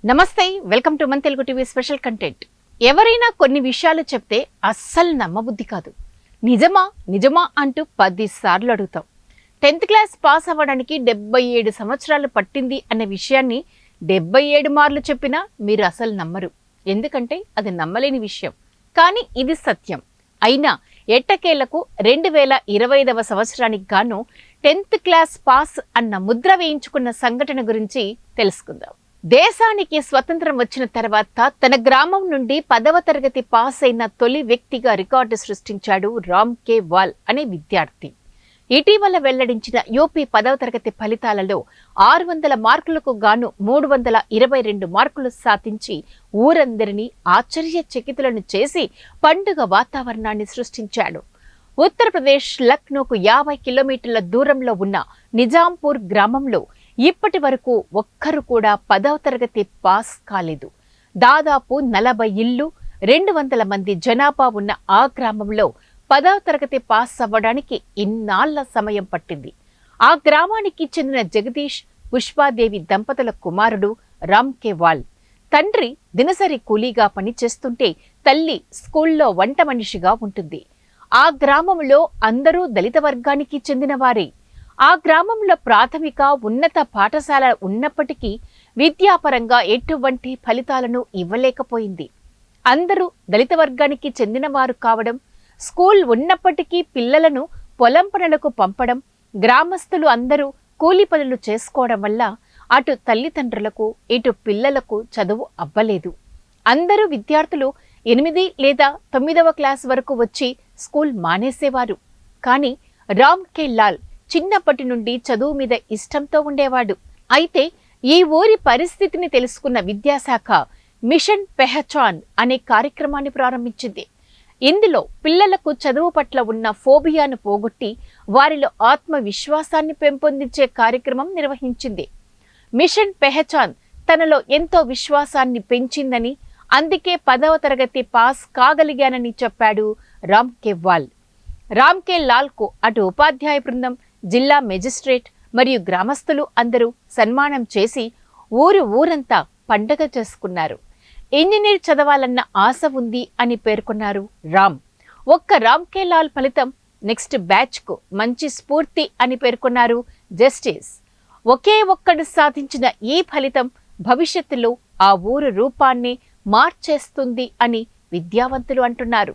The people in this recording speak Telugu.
నమస్తే, వెల్కమ్ టు మన తెలుగు టీవీ స్పెషల్ కంటెంట్. ఎవరైనా కొన్ని విషయాలు చెప్తే అస్సలు నమ్మబుద్ధి కాదు. నిజమా నిజమా అంటూ 10 సార్లు అడుగుతాం. 10th క్లాస్ పాస్ అవ్వడానికి 77 సంవత్సరాలు పట్టింది అనే విషయాన్ని 77 మార్లు చెప్పినా మీరు అసలు నమ్మరు. ఎందుకంటే అది నమ్మలేని విషయం. కానీ ఇది సత్యం. అయినా ఎట్టకేలకు 2025వ సంవత్సరానికి గాను 10th క్లాస్ పాస్ అన్న ముద్ర వేయించుకున్న సంఘటన గురించి తెలుసుకుందాం. దేశానికి స్వతంత్రం వచ్చిన తర్వాత తన గ్రామం నుండి 10వ తరగతి పాస్ అయిన తొలి వ్యక్తిగా రికార్డు సృష్టించాడు రామ్ కే వాల్ అనే విద్యార్థి. ఇటీవల వెల్లడించిన యూపీ 10వ తరగతి ఫలితాలలో 600 మార్కులకు గాను 322 మార్కులు సాధించి ఊరందరినీ ఆశ్చర్యచకితులను చేసి పండుగ వాతావరణాన్ని సృష్టించాడు. ఉత్తరప్రదేశ్ లక్నోకు 50 కిలోమీటర్ల దూరంలో ఉన్న నిజాంపూర్ గ్రామంలో ఇప్పటి వరకు ఒక్కరు కూడా 10వ తరగతి పాస్ కాలేదు. దాదాపు 40 ఇళ్లు, 200 మంది జనాభా ఉన్న ఆ గ్రామంలో 10వ తరగతి పాస్ అవ్వడానికి ఇన్నాళ్ల సమయం పట్టింది. ఆ గ్రామానికి చెందిన జగదీష్, పుష్పాదేవి దంపతుల కుమారుడు రామ్ కే వాల్. తండ్రి దినసరి కూలీగా పనిచేస్తుంటే తల్లి స్కూల్లో వంట మనిషిగా ఉంటుంది. ఆ గ్రామంలో అందరూ దళిత వర్గానికి చెందినవారే. ఆ గ్రామంలో ప్రాథమిక, ఉన్నత పాఠశాల ఉన్నప్పటికీ విద్యాపరంగా ఎటువంటి ఫలితాలను ఇవ్వలేకపోయింది. అందరూ దళిత వర్గానికి చెందినవారు కావడం, స్కూల్ ఉన్నప్పటికీ పిల్లలను పొలం పనులకు పంపడం, గ్రామస్తులు అందరూ కూలి పనులు చేసుకోవడం వల్ల అటు తల్లిదండ్రులకు ఇటు పిల్లలకు చదువు అవ్వలేదు. అందరూ విద్యార్థులు 8 లేదా 9వ క్లాస్ వరకు వచ్చి స్కూల్ మానేసేవారు. కానీ రామ్ కే లాల్ చిన్నప్పటి నుండి చదువు మీద ఇష్టంతో ఉండేవాడు. అయితే ఈ ఊరి పరిస్థితిని తెలుసుకున్న విద్యాశాఖ మిషన్ పెహచాన్ అనే కార్యక్రమాన్ని ప్రారంభించింది. ఇందులో పిల్లలకు చదువు పట్ల ఉన్న ఫోబియాను పోగొట్టి వారిలో ఆత్మవిశ్వాసాన్ని పెంపొందించే కార్యక్రమం నిర్వహించింది. మిషన్ పెహచాన్ తనలో ఎంతో విశ్వాసాన్ని పెంచిందని, అందుకే 10వ తరగతి పాస్ కాగలిగానని చెప్పాడు రామ్ కే వాల్. రామ్ కే లాల్ కు అటు ఉపాధ్యాయ బృందం, జిల్లా మెజిస్ట్రేట్ మరియు గ్రామస్తులు అందరూ సన్మానం చేసి ఊరంతా పండగ చేసుకున్నారు. ఇంజనీర్ చదవాలన్న ఆశ ఉంది అని పేర్కొన్నారు రామ్. ఒక్క రామ్ కే లాల్ ఫలితం నెక్స్ట్ బ్యాచ్ కు మంచి స్ఫూర్తి అని పేర్కొన్నారు జస్టిస్. ఒకే ఒక్కడు సాధించిన ఈ ఫలితం భవిష్యత్తులో ఆ ఊరు రూపాన్ని మార్చేస్తుంది అని విద్యావంతులు అంటున్నారు.